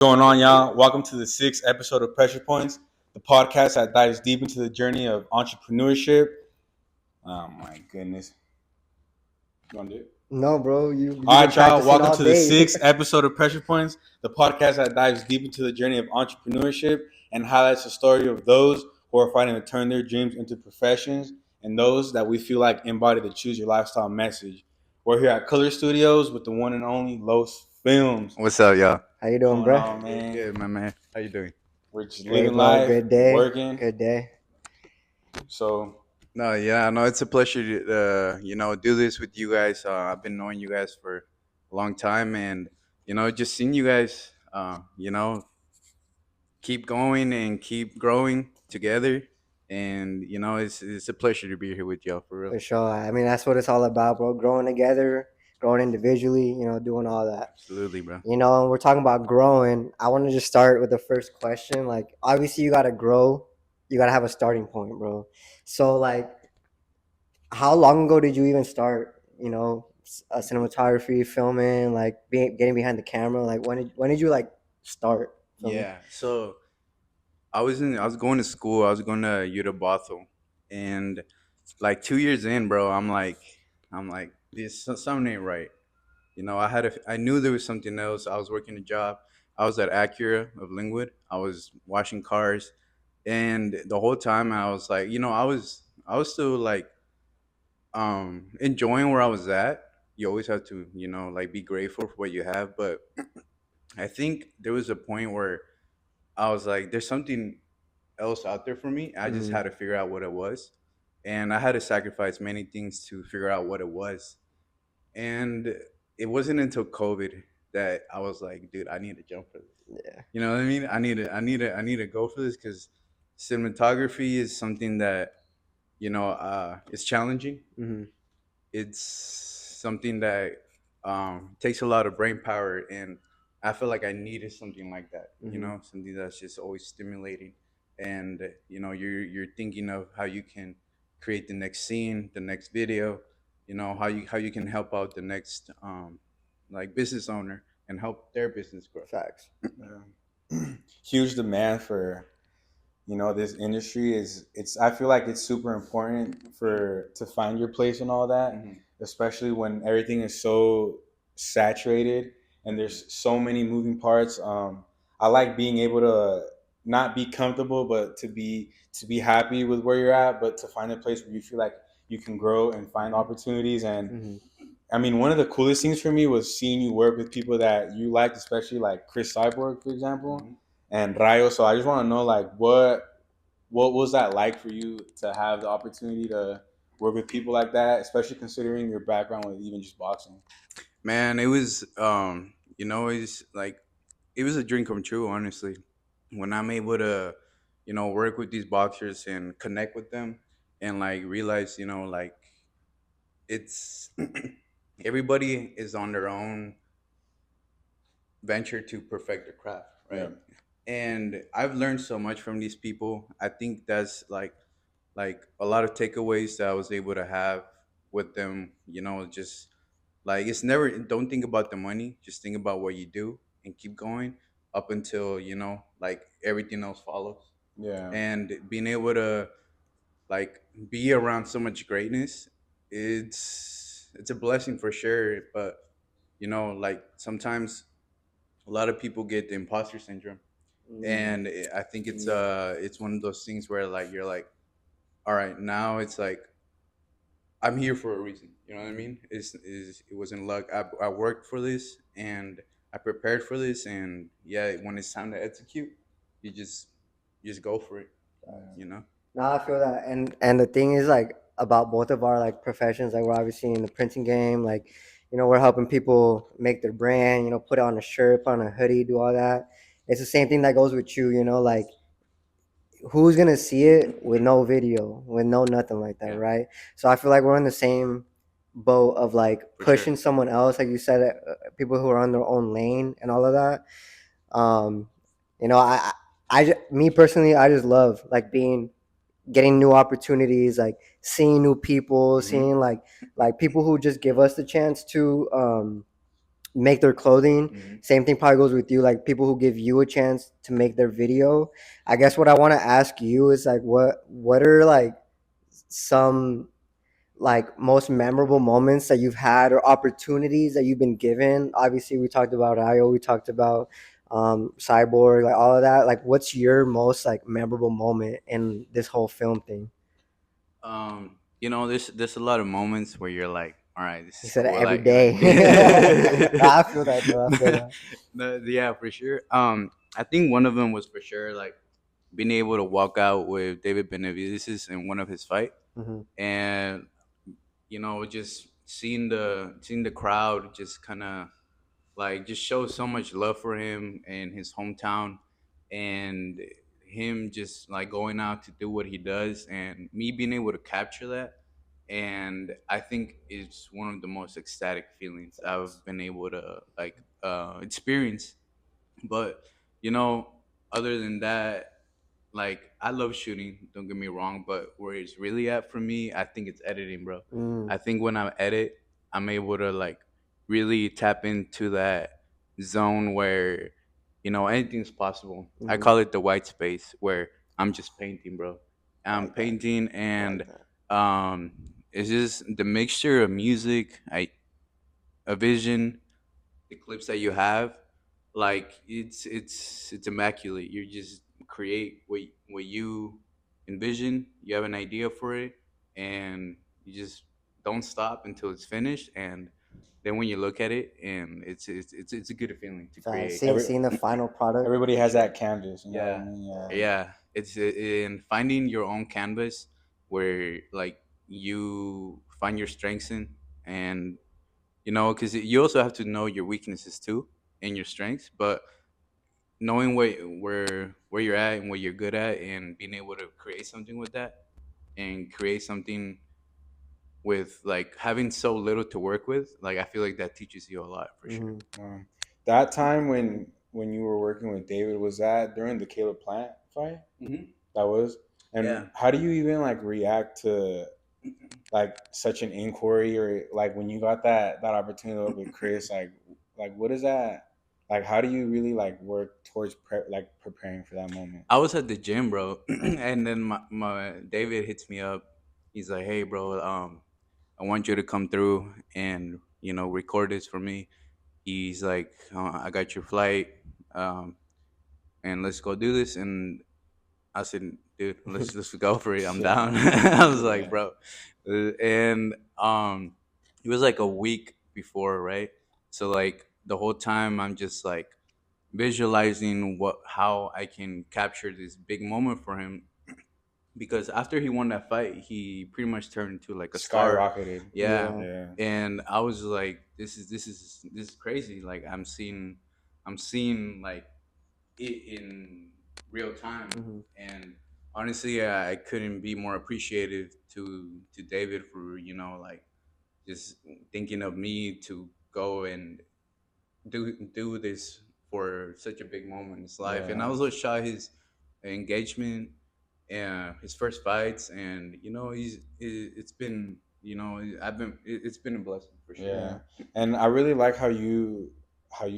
Going on, y'all? Welcome to the sixth episode of Pressure Points, the podcast that dives deep into the journey of entrepreneurship. Oh my goodness. You want to do it? No, bro, you've All been right, y'all. practicing Welcome all to the day. sixth episode of Pressure Points, the podcast that dives deep into the journey of entrepreneurship and highlights the story of those who are fighting to turn their dreams into professions and those that we feel like embody the Choose Your Lifestyle message. We're here at Color Studios with the one and only Los Films. What's up, y'all? How you What's doing, going bro? on, man? Good, my man. How you doing? We're just Great, living bro. life, Good day. working. Good day. So No, it's a pleasure to do this with you guys. I've been knowing you guys for a long time, and just seeing you guys, keep going and keep growing together, and it's a pleasure to be here with y'all for real. For sure. I mean, that's what it's all about, bro. Growing together, growing individually, doing all that. Absolutely, bro. And we're talking about growing. I want to just start with the first question. Like, obviously, you got to grow. You got to have a starting point, bro. So, like, how long ago did you even start, cinematography, filming, like, getting behind the camera? Like, when did you, like, start filming? Yeah. So I was going to school. I was going to Bothell, and like 2 years in, bro, I'm like, this something ain't right. I knew there was something else. I was working a job. I was at Acura of Linwood. I was washing cars, and the whole time I was like, I was still like enjoying where I was at. You always have to, like be grateful for what you have. But I think there was a point where I was like, there's something else out there for me. I just Mhm. had to figure out what it was, and I had to sacrifice many things to figure out what it was. And it wasn't until COVID that I was like, dude, I need to jump for this. Yeah. You know what I mean? I need to go for this because cinematography is something that is challenging. Hmm. It's something that takes a lot of brain power, and I feel like I needed something like that. Hmm. Something that's just always stimulating, and you're thinking of how you can create the next scene, the next video. How you can help out the next like business owner and help their business grow. Facts. huge demand for this industry is I feel like it's super important for to find your place and all that, Hmm. especially when everything is so saturated and there's so many moving parts. I like being able to not be comfortable, but to be happy with where you're at, but to find a place where you feel like you can grow and find opportunities. And Hmm. I mean, one of the coolest things for me was seeing you work with people that you liked, especially like Chris Cyborg, for example, Hmm. and Rayo. So I just want to know, like, what was that like for you to have the opportunity to work with people like that, especially considering your background with even just boxing? Man, it was it's like it was a dream come true, honestly. When I'm able to, work with these boxers and connect with them and like realize, like it's everybody is on their own venture to perfect their craft, Yeah, right? And I've learned so much from these people. I think that's like a lot of takeaways that I was able to have with them, just like it's never don't think about the money, just think about what you do and keep going up until, like everything else follows. yeah, And being able to like be around so much greatness, it's a blessing for sure. But like sometimes a lot of people get the imposter syndrome, and I think it's one of those things where like you're like, all right, now it's like I'm here for a reason. You know what I mean? It wasn't luck. I worked for this and I prepared for this, and yeah, when it's time to execute, you just go for it. You know? No, I feel that, and the thing is, like, about both of our like professions, like we're obviously in the printing game, like, we're helping people make their brand, put on a shirt, put on a hoodie, do all that. It's the same thing that goes with you, like, who's gonna see it with no video, with no nothing like that, Yeah, right? So I feel like we're in the same boat of like for sure. pushing someone else, like you said, people who are on their own lane and all of that. Um, you know, me personally, I just love like getting new opportunities, like seeing new people, Hmm. seeing like people who just give us the chance to make their clothing. Hmm. Same thing probably goes with you, like people who give you a chance to make their video. I guess what I want to ask you is like what are like some like most memorable moments that you've had or opportunities that you've been given? Obviously we talked about Io, we talked about Cyborg, like all of that. Like what's your most like memorable moment in this whole film thing? There's a lot of moments where you're like, all right, this He is said it cool. every Like day. No, I feel that though, I feel that. no, yeah, for sure. I think one of them was for sure like being able to walk out with David Benavides in one of his fight, Hmm. and just seeing the crowd just kind of like just show so much love for him and his hometown, and him just like going out to do what he does, and me being able to capture that. And I think it's one of the most ecstatic feelings I've Facts. been able to like experience. But you know other than that, like I love shooting, don't get me wrong, but where it's really at for me, I think it's editing, bro. Mm, I think when I edit, I'm able to like really tap into that zone where anything's possible. I mm-hmm. call it the white space where I'm just painting, bro. I I'm like that. painting, I and like that. um it's just the mixture of music, a vision, the clips that you have, like it's immaculate. You just create what you envision. You have an idea for it, and you just don't stop until it's finished. And then when you look at it, and it's a good feeling to create. Seeing Every seeing the final product. everybody For has sure. that canvas. You know what I Yeah, mean? Yeah. yeah. It's in finding your own canvas where like you find your strengths in, and because you also have to know your weaknesses too and your strengths, but knowing where you're at and what you're good at, and being able to create something with that, and create something with like having so little to work with, like I feel like that teaches you a lot for sure. Hmm. That time when you were working with David, was that during the Caleb Plant fight? Hmm. That was. Yeah. And how do you even like react to like such an inquiry, or like when you got that opportunity to work with Chris, like what is that? Like how do you really like work towards like preparing for that moment? I was at the gym, bro, and then my David hits me up. He's like, hey bro, I want you to come through and record this for me. He's like, I got your flight, um, and let's go do this. And I said, dude, let's go for it. I'm Shit. down. I was like, Yeah. bro, and it was like a week before, right? So like the whole time I'm just like visualizing how I can capture this big moment for him, because after he won that fight, he pretty much turned into like a star. Skyrocketed. Yeah, Yeah. Yeah. and I was like, this is crazy. Like I'm seeing like it in real time. Hmm. And honestly, I couldn't be more appreciative to David for like just thinking of me to go and do this for such a big moment in his life. And I Yeah. also shot his engagement and his first fights, and it's been it's been a blessing for sure. Yeah. And I really like how you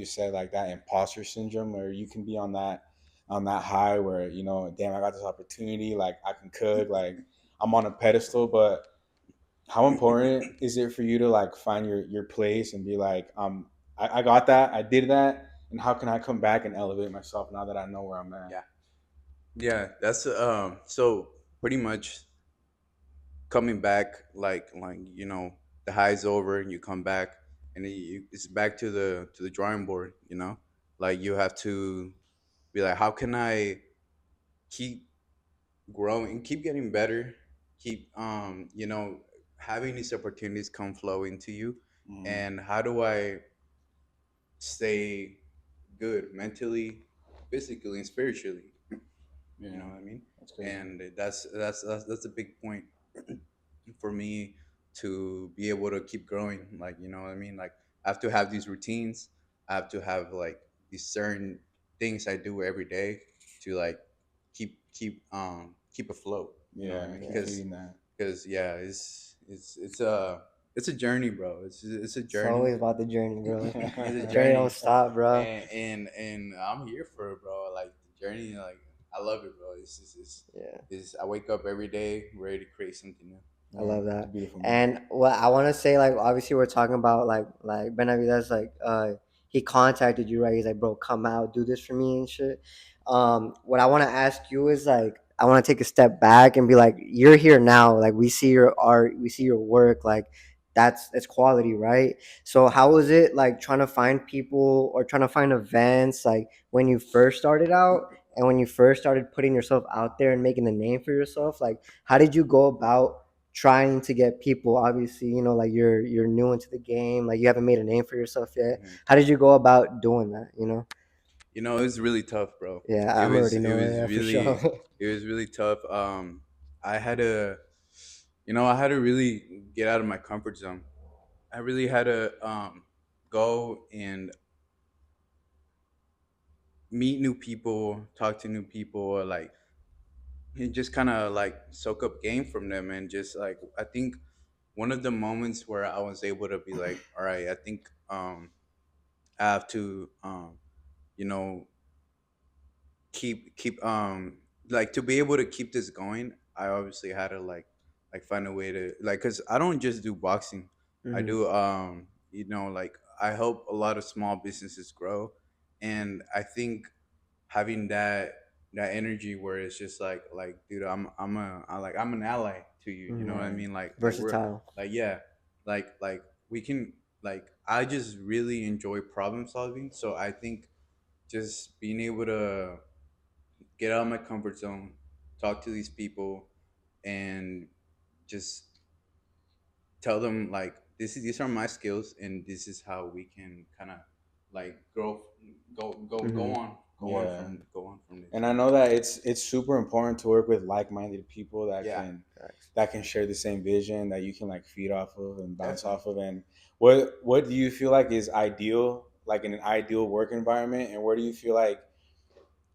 said like that imposter syndrome, where you can be on that high where, damn, I got this opportunity, like I can cook, like I'm on a pedestal. But how important is it for you to like find your place and be like, I got that, I did that, and how can I come back and elevate myself now that I know where I'm at? Yeah, yeah, that's so pretty much coming back, like the high's over and you come back, and it's back to the drawing board. Like you have to be like, how can I keep growing, keep getting better, keep having these opportunities come flow into you, Mhm. and how do I stay good mentally, physically, and spiritually? You Yeah, know what I mean? that's crazy. And that's a big point for me to be able to keep growing. Like, you know what I mean? Like, I have to have these routines. I have to have like these certain things I do every day to like keep afloat. You know what I Yeah, mean? keep Yeah. Because feeding that. because yeah, it's it's a journey, bro. It's a It's journey. always about the journey, bro. It's a Journey don't journey, stop, bro. and I'm here for it, bro. Like the journey, like I love it, bro. Yeah. I wake up every day ready to create something new. I Yeah, love it's that. beautiful, man. And what I want to say, like, obviously, we're talking about like Benavides, like, he contacted you, right? He's like, bro, come out, do this for me and shit. What I want to ask you is like, I want to take a step back and be like, you're here now. Like, we see your art, we see your work. Like, that's quality, right? So, how was it like trying to find people or trying to find events, like when you first started out and when you first started putting yourself out there and making a name for yourself? Like, how did you go about trying to get people? Obviously, like you're new into the game, like you haven't made a name for yourself yet. Mhm. How did you go about doing that? You know, it was really tough, bro. Yeah, I'm already It know was that for sure. really tough. I had to, I had to really get out of my comfort zone. I really had to go and meet new people, talk to new people, or like and just kind of like soak up game from them, and just like I think one of the moments where I was able to be like, all right, I think I have to you know keep like to be able to keep this going. I obviously had to like find a way to like, because I don't just do boxing. I Hmm. do like I help a lot of small businesses grow, and I think having that energy where it's just like dude, I'm an ally to you, you know what I Hmm. Right. mean, like we're Versatile. like yeah, like we can, like I just really enjoy problem solving, so I think just being able to get out of my comfort zone, talk to these people, and just tell them like these are my skills, and this is how we can kind of like Hmm. Yeah. go on from this, And you I know. know that it's super important to work with like-minded people Yeah, that can share the same vision that you can like feed off of and bounce definitely. off of. And what do you feel like is ideal, like in an ideal work environment, and where do you feel like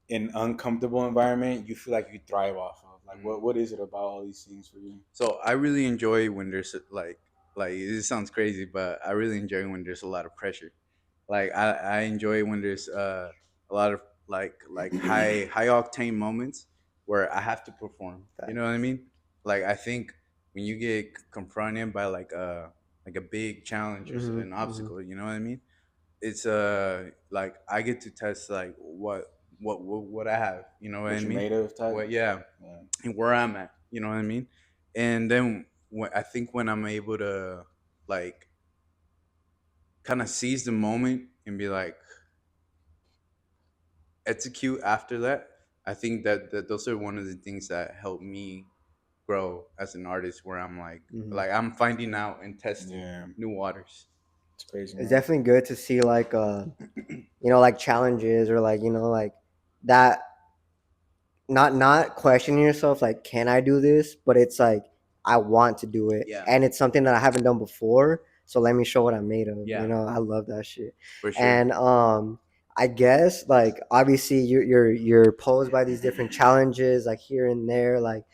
in uncomfortable environment you feel like you thrive off of? Like Mhm. what is it about all these things for you? So I really enjoy when there's like it sounds crazy, but I really enjoy when there's a lot of pressure. Like I enjoy when there's a lot of like high octane moments where I have to perform. You know what I Facts. mean? Like I think when you get confronted by like a big challenge or Hmm. an Hmm. obstacle, you know what I mean? It's like I get to test like what I have. You know what I What you're mean? made of type? What yeah, Yeah. and where I'm at. You know what I mean? And then I think when I'm able to like kind of seize the moment and be like execute after that, I think that those are one of the things that help me grow as an artist. Where I'm Hmm. like I'm finding out and testing Yeah. new waters. It's crazy, It's man. definitely good to see like like challenges or like like that, not questioning yourself like, can I do this, but it's like, I want to do it Yeah, and it's something that I haven't done before, so let me show what I'm made of. yeah, I love that shit. for sure. And I guess like obviously you're posed by these different challenges like here and there, like,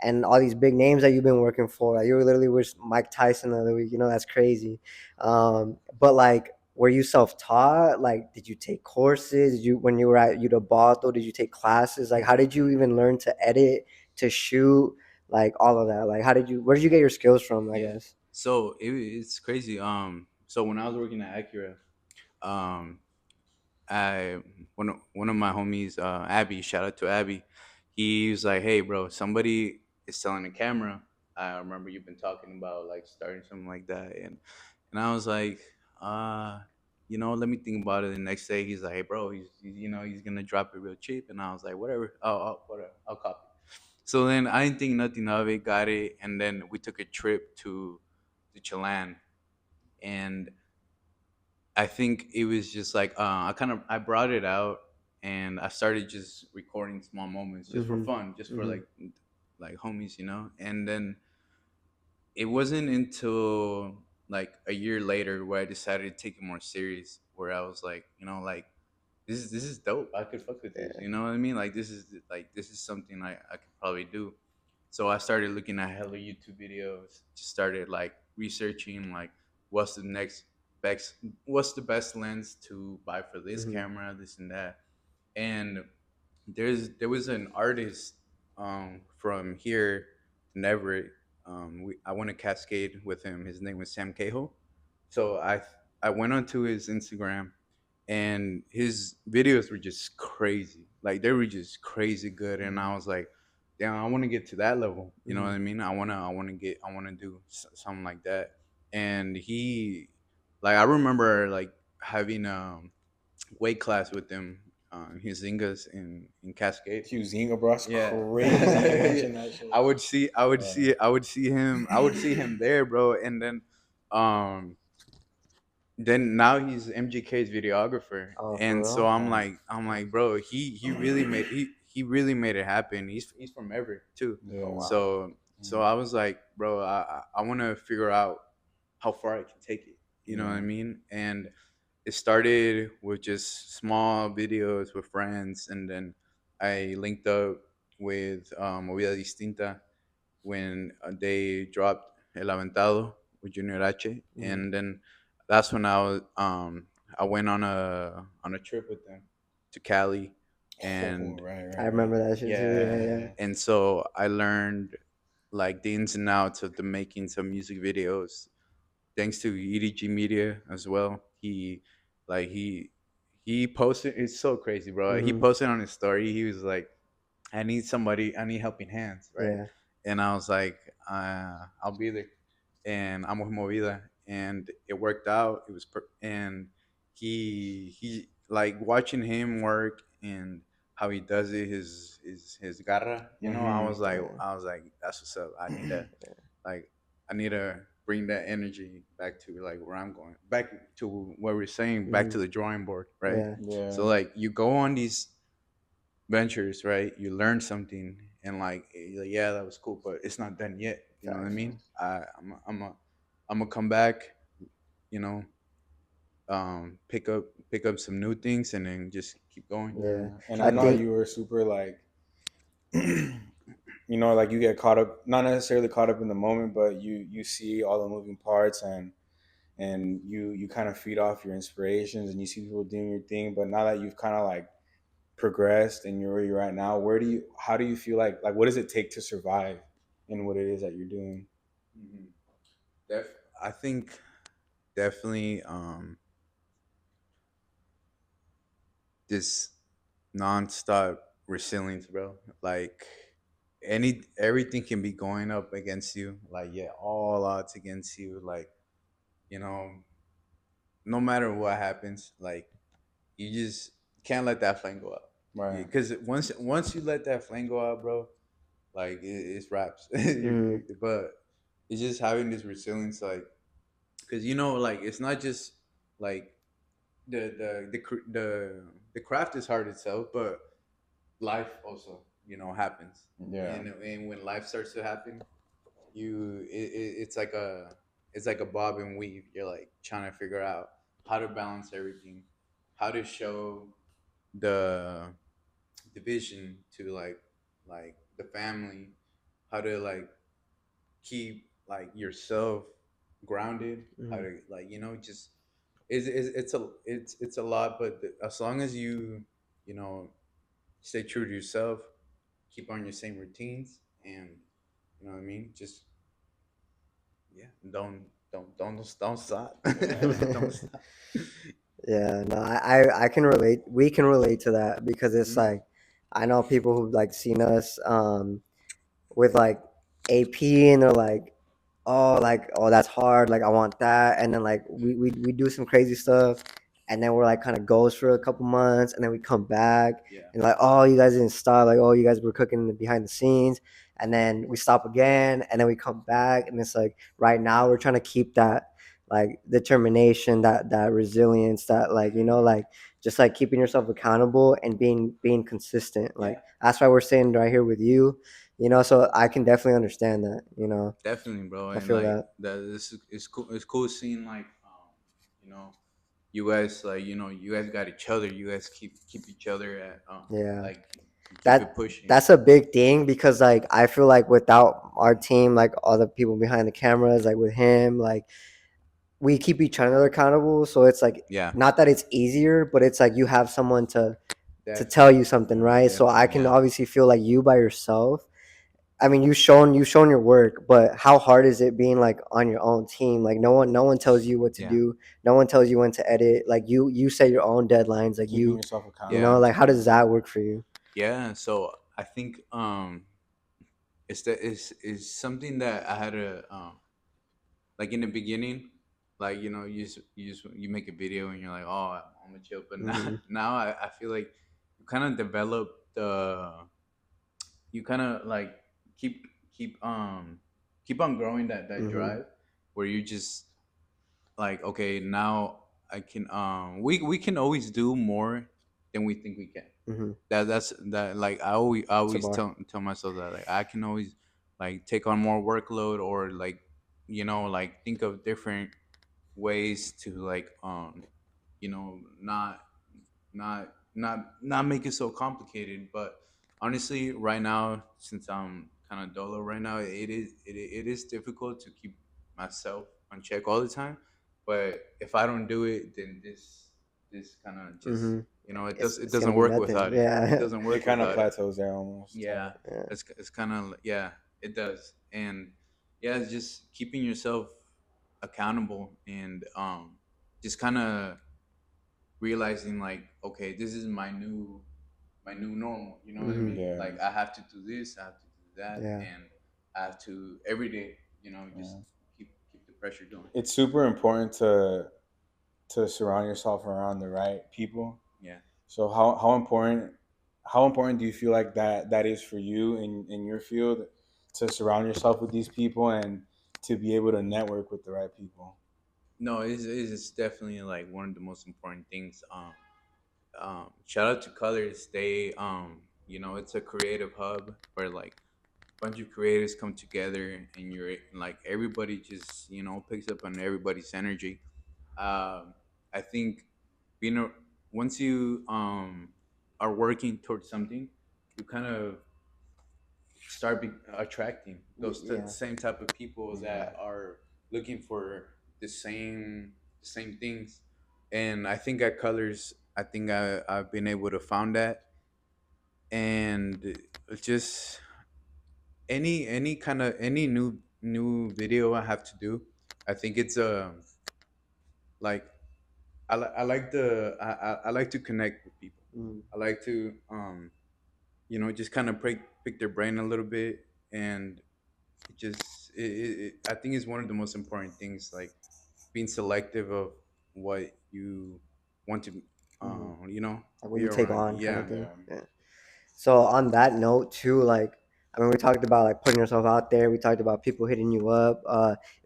and all these big names that you've been working for. Like, you were literally with Mike Tyson the other week. That's crazy. But like, were you self-taught? Like, did you take courses? Did you, when you were at Udabato, did you take classes? Like, how did you even learn to edit, to shoot, like all of that? Like, where did you get your skills from, I Yeah. guess? So it's crazy. So when I was working at Acura, um, I one of my homies, Abby, shout out to Abby. He was like, "Hey, bro, somebody is selling a camera. I remember you've been talking about like starting something like that." And I was like, uh, let me think about it. The next day, he's like, "Hey, bro, he's gonna drop it real cheap." And I was like, "Whatever, whatever, I'll copy." So then I didn't think nothing of it, got it, and then we took a trip to Chilan, and I think it was just like I brought it out, and I started just recording small moments just for Mm-hmm. fun, just for Mm-hmm. like homies, And then it wasn't until like a year later where I decided to take it more serious, where I was like, like this is dope. I could fuck with this. Yeah. You know what I mean? Like this is something I could probably do. So I started looking at hella YouTube videos. Just started like researching like what's the next best, what's the best lens to buy for this Mm-hmm. camera, this and that. And there was an artist from here in Everett. I went to Cascade with him. His name was Sam Cahill. So I went onto his Instagram, and his videos were just crazy. Like they were just crazy good, and I was like, damn, I want to get to that level. You know what Mm-hmm. I mean? I want to do something like that. And he, like, I remember like having weight class with him. His Zingas in Cascade. Huzinga, bro, that's Yeah. crazy that you Yeah. mentioned that shit. I would see him there, bro. And um, then now he's MGK's videographer, Oh, for and so real? I'm like, bro, he really made it happen. He's from Everett too, Oh, Yeah. wow. so I was like, bro, I want to figure out how far I can take it. You know what I Yeah. mean? And it started with just small videos with friends, and then I linked up with Movida Distinta when they dropped El Aventado with Junior H, Mm-hmm. and then that's when I went on a trip with them to Cali, Oh, and right, I right, right. remember that shit too. yeah, Yeah, yeah. and so I learned like the ins and outs of the making some music videos thanks to EDG Media as well. Like he posted. It's so crazy, bro. He Mm-hmm. posted on his story. He was like, "I need somebody. I need helping hands, right?" Yeah. And I was like, "I'll be there." And I'm with Movida, and it worked out. And he like watching him work and how he does it, his garra. You know, Mm-hmm. Yeah. I was like, that's what's up. Like I need to bring that energy back to like where I'm going, back to what we're saying, back Mm-hmm. to the drawing board, right? Yeah. So Yeah. like you go on these ventures, right? You learn something, and like, you're like, yeah, that was cool, but it's not done yet. You know what I Facts. mean? I'm gonna come back, you know, pick up some new things, and then just keep going. Yeah. Yeah. And I I know think. you were super like, like you get caught up, not necessarily caught up in the moment, but you see all the moving parts, and you kind of feed off your inspirations, and you see people doing your thing. But now that you've kind of like progressed and you're where you're at now, how do you feel like what does it take to survive in what it is that you're doing? Mhm. I think definitely this nonstop resilience, bro. Like everything can be going up against you. Like, yeah, all odds against you. Like, you know, no matter what happens, like you just can't let that flame go out. Right. Because once you let that flame go out, bro, like it's raps. Mm-hmm. But it's just having this resilience, like, because like it's not just like the craft is hard itself, but life also happens, Yeah. and when life starts to happen, it's like a bob and weave. You're like trying to figure out how to balance everything, how to show the vision to like the family, how to like keep like yourself grounded, how Mm-hmm. to like just it's a lot, but as long as you know stay true to yourself, keep on your same routines, and you know what I mean, just yeah, don't stop. Don't stop. Yeah, no, I can relate. We can relate to that because it's Mhm. like I know people who've like seen us with like AP and they're like, oh that's hard, like I want that, and then like we do some crazy stuff, and then we're like kind of goes for a couple months, and then we come back Yeah. and like, oh, you guys didn't stop, like, oh, you guys were cooking behind the scenes, and then we stop again, and then we come back, and it's like right now we're trying to keep that like determination, that resilience, that like like just like keeping yourself accountable and being consistent. Like Yeah, that's why we're sitting right here with you, so I can definitely understand that. definitely, bro. I And feel like that. that, this is cool. It's cool seeing like you know you guys, like you guys got each other. You guys keep each other at Yeah. like and keep it that pushing. that's a big thing because like I feel like without our team, like all the people behind the cameras, like with him, like we keep each other accountable. So it's like Yeah, not that it's easier, but it's like you have someone to tell definitely, you something, right? So I definitely, can yeah, obviously feel like you by yourself. I mean, you've shown your work, but how hard is it being like on your own team? Like no one tells you what to yeah, do. No one tells you when to edit. Like you set your own deadlines. Like Keeping yourself yeah, accountable. like how does that work for you? yeah. So I think it's that is something that I had to like in the beginning, like you make a video and you're like, oh, I'm gonna chill. But now Hmm. now I feel like you kind of develop the you kind of like keep keep keep on growing that Hmm. drive where you just like, okay, now I can we can always do more than we think we can. Hmm. That's that like I It's a always bar. tell myself that like I can always like take on more workload or like like think of different ways to like not not make it so complicated. But honestly, right now, since I'm kind of dolo right now, it is difficult to keep myself on check all the time. But if I don't do it, then this kind of just Hmm. it It's gonna doesn't be work nothing. without it. It Yeah. doesn't It work kind of without it. plateaus there almost. Yeah, Yeah. it's kind of yeah, it does. And yeah, it's just keeping yourself accountable and just kind of realizing like, okay, this is my new normal. You know what I Hmm. mean? Yeah. Like I have to do this, I have to do that, Yeah. and I have to every day. Just Yeah. keep the pressure going. It's super important to surround yourself around the right people. Yeah. So how important do you feel like that is for you in your field to surround yourself with these people and to be able to network with the right people? No, it's definitely like one of the most important things. Shout out to Colors. They it's a creative hub where like a bunch of creators come together and you're like everybody just picks up on everybody's energy. I think being a, once you are working towards something, you kind of start attracting those Yeah. same type of people Yeah. that are looking for the same things. And I think at Colors, I think I've been able to found that. And just any kind of any new video I have to do, I think it's like I like I like to connect with people. Mm. I like to just kind of pick their brain a little bit. And I think it's one of the most important things, like being selective of what you want to Hmm. Like what be you take around. on, kind of Yeah. thing. Yeah. Yeah. So on that note too, like I mean, we talked about like putting yourself out there. We talked about people hitting you up.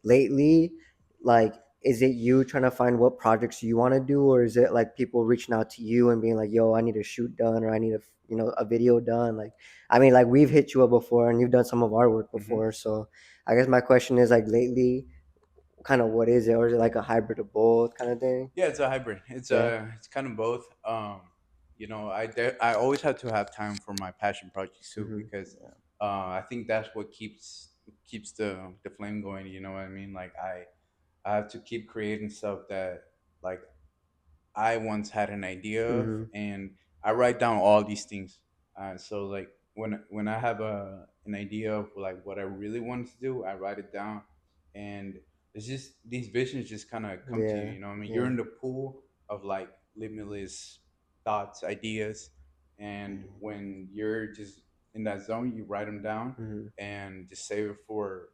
Lately, like, is it you trying to find what projects you want to do, or is it like people reaching out to you and being like, "Yo, I need a shoot done, or I need a video done"? Like, I mean, like we've hit you up before, and you've done some of our work Hmm. before. So I guess my question is like, lately, kind of what is it, or is it like a hybrid of both kind of thing? Yeah, it's a hybrid. Yeah. It's kind of both. I always have to have time for my passion projects too, Hmm. because I think that's what keeps the flame going. You know what I mean? Like I have to keep creating stuff that like I once had an idea of, Hmm. and I write down all these things. So like when I have an idea of like what I really wanted to do, I write it down, and it's just these visions just kind of come to you. Yeah. You know what I mean? You're Yeah. in the pool of like limitless thoughts, ideas, and when you're just in that zone, you write them down Hmm. and just save it for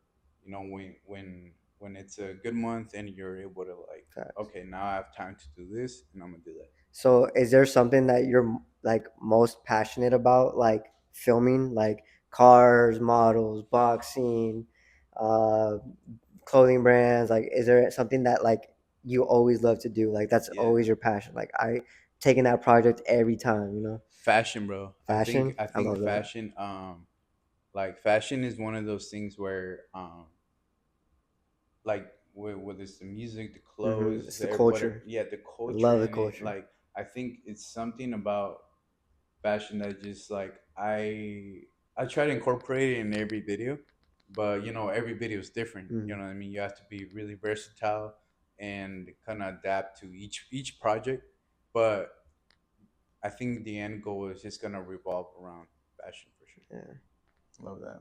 when it's a good month and you're able to like, Facts. okay, now I have time to do this, and I'm gonna do that. So, is there something that you're like most passionate about, like filming, like cars, models, boxing, uh, clothing brands? Like, is there something that like you always love to do? Like, that's Yeah, always your passion. Like, I taking that project every time. fashion, bro. Fashion. I I think love that. fashion. Like fashion is one of those things where like whether it's the music, the Hmm. clothes, It's the whatever. culture. Yeah, the I culture love the in it. culture. Like I think it's something about fashion that just like I try to incorporate it in every video, but you know every video is different. You Mm, know what I mean? You have to be really versatile and kind of adapt to each project. But I think the end goal is just gonna revolve around fashion for sure. yeah. Love that.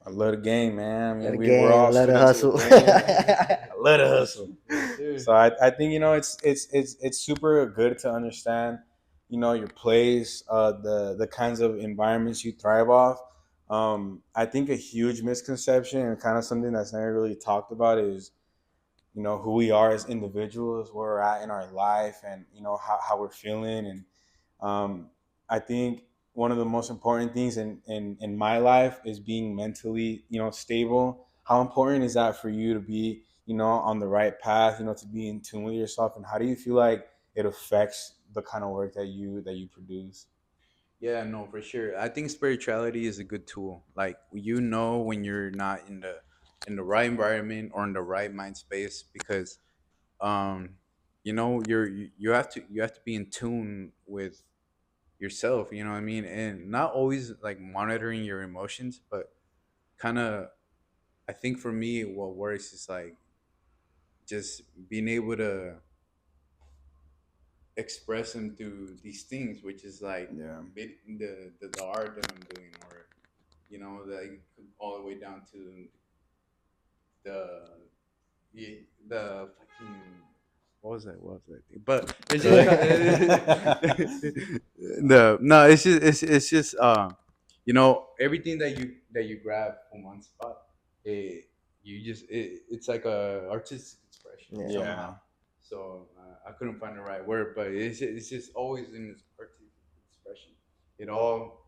I love the game, man. I Let mean, the we're game, all let the students of the hustle. game. I love the hustle. Yes, sir. So I think it's super good to understand, your place, the kinds of environments you thrive off. I think a huge misconception and kind of something that's never really talked about is, who we are as individuals, where we're at in our life, and how we're feeling. And I think one of the most important things in my life is being mentally, stable. How important is that for you to be, on the right path, to be in tune with yourself? And how do you feel like it affects the kind of work that you produce? Yeah, no, for sure. I think spirituality is a good tool. Like you know when you're not in the right environment or in the right mind space because you know you have to be in tune with yourself, you know what I mean? And not always like monitoring your emotions, but kind of I think for me what works is like just being able to express them through these things, which is like Yeah. the art that I'm doing, or you know, like all the way down to the the fucking what was that thing? But it's just Good. the no, it's just you know, everything that you grab from one spot, it it's like a artistic expression Yeah. Yeah. somehow. So I couldn't find the right word, but it's just always in this artistic expression. It all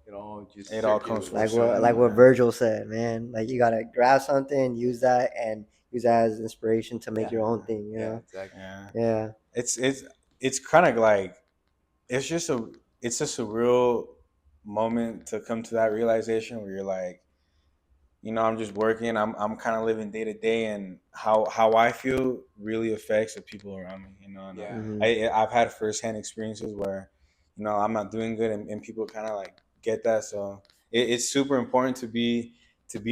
just It all comes circulates. full You know what I circle, Like mean? what man. Virgil said, man. Like you gotta grab something, use that, and use that as inspiration to make Yeah, your own Yeah. thing. yeah, exactly. Yeah. Yeah. It's kind of like it's just a real moment to come to that realization where you're like, I'm just working. I'm kind of living day to day, and how I feel really affects the people around me. And Yeah, Hmm. I've had firsthand experiences where, I'm not doing good, and people kind of like get that. So it's super important to be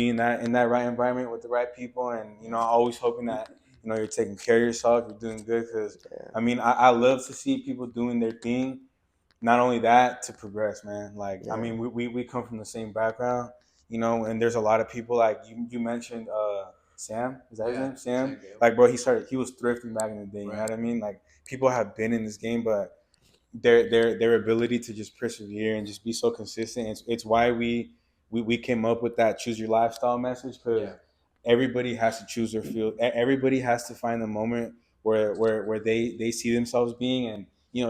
in that right environment with the right people, and always hoping that you're taking care of yourself, you're doing good. Because Yeah. I mean, I love to see people doing their thing. Not only that, to progress, man. Like, I Yeah. mean, we come from the same background, and there's a lot of people like you mentioned, Sam. Is that his yeah. name? Sam. Same Gale. Like, bro, he was thrifting back in the day. You know Right. what I mean? Like, people have been in this game, but their ability to just persevere and just be so consistent. It's why we came up with that choose your lifestyle message, because Yeah. everybody has to choose their field. Everybody has to find the moment where they see themselves being, and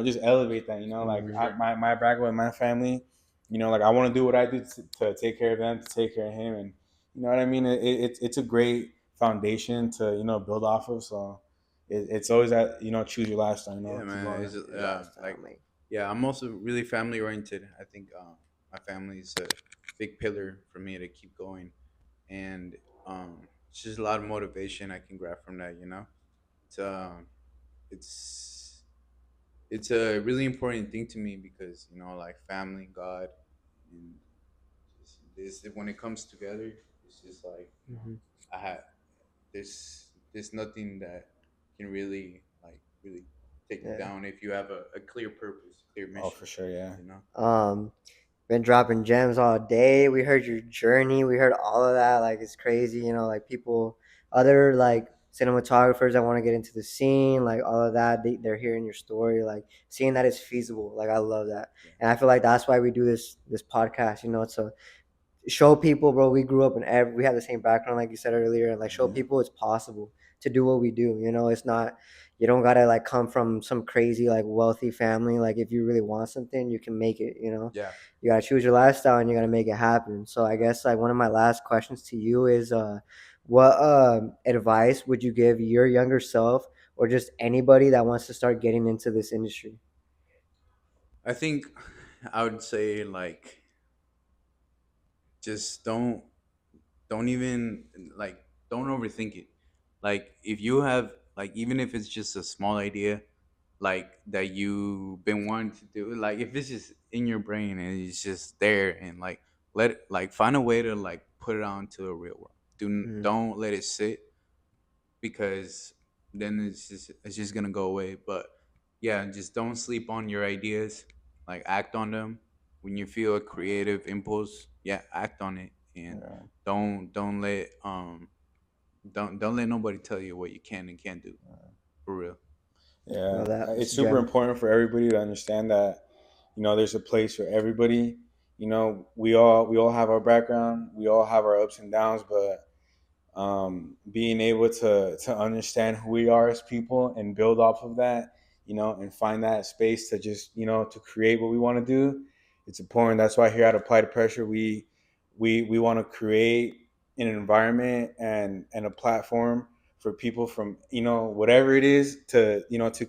just elevate that. Like, For Hmm. sure. my background with my family. Like, I want to do what I do to take care of them, to take care of him, and you know what I mean. It's a great foundation to build off of. So it's always that choose your lifestyle. Yeah, To go man. on It's there. Your like lifestyle, mate. yeah. I'm also really family oriented. I think my family is a big pillar for me to keep going, and it's just a lot of motivation I can grab from that. You know, it's it's it's a really important thing to me because like family, God, and just this when it comes together, it's just like Hmm. I had there's nothing that can really really take you Yeah. down if you have a clear purpose, clear Oh, mission. for sure, yeah. You know. Been dropping gems all day. We heard your journey. We heard all of that. Like it's crazy, like people, other like cinematographers that want to get into the scene, like all of that. They're hearing your story, like seeing that it's feasible. Like I love that, Yeah. and I feel like that's why we do this podcast. To show people, bro, we grew up in we have the same background, like you said earlier, and like show Mhm. people it's possible to do what we do. It's not, you don't gotta like come from some crazy like wealthy family. Like if you really want something, you can make it. Yeah. You gotta choose your lifestyle and you gotta make it happen. So I guess like one of my last questions to you is, what advice would you give your younger self or just anybody that wants to start getting into this industry? I think I would say like just don't even like don't overthink it. Like if you have like even if it's just a small idea, like that you've been wanting to do. Like if it's just in your brain and it's just there, and like let it, like find a way to like put it onto the real world. Mm. Don't let it sit, because then it's just gonna go away. But yeah, just don't sleep on your ideas. Like act on them when you feel a creative impulse. Yeah, act on it, and Yeah. don't let don't let nobody tell you what you can and can't do. For real. Well, Yeah, that it's was super gem. important for everybody to understand that, there's a place for everybody. We all have our background, we all have our ups and downs, but being able to understand who we are as people and build off of that, and find that space to just to create what we want to do. It's important. That's why here at Applied Pressure, we want to create an environment and a platform for people from whatever it is to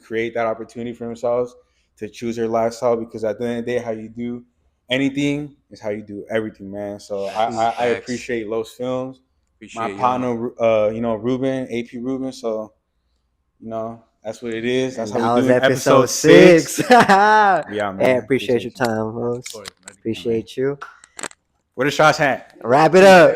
create that opportunity for themselves to choose their lifestyle, because at the end of the day, how you do anything is how you do everything, man. So I, Facts, I, I facts. appreciate Los Films, my Appreciate y'all. partner, Ruben, AP Ruben. So, that's what it is. That's And how that we was doing episode episode 6. 6. Hey, Yeah, man. appreciate your Appreciate you. time, Of host. course, buddy. Yeah, man. Appreciate you. Where the shots at? Wrap it up.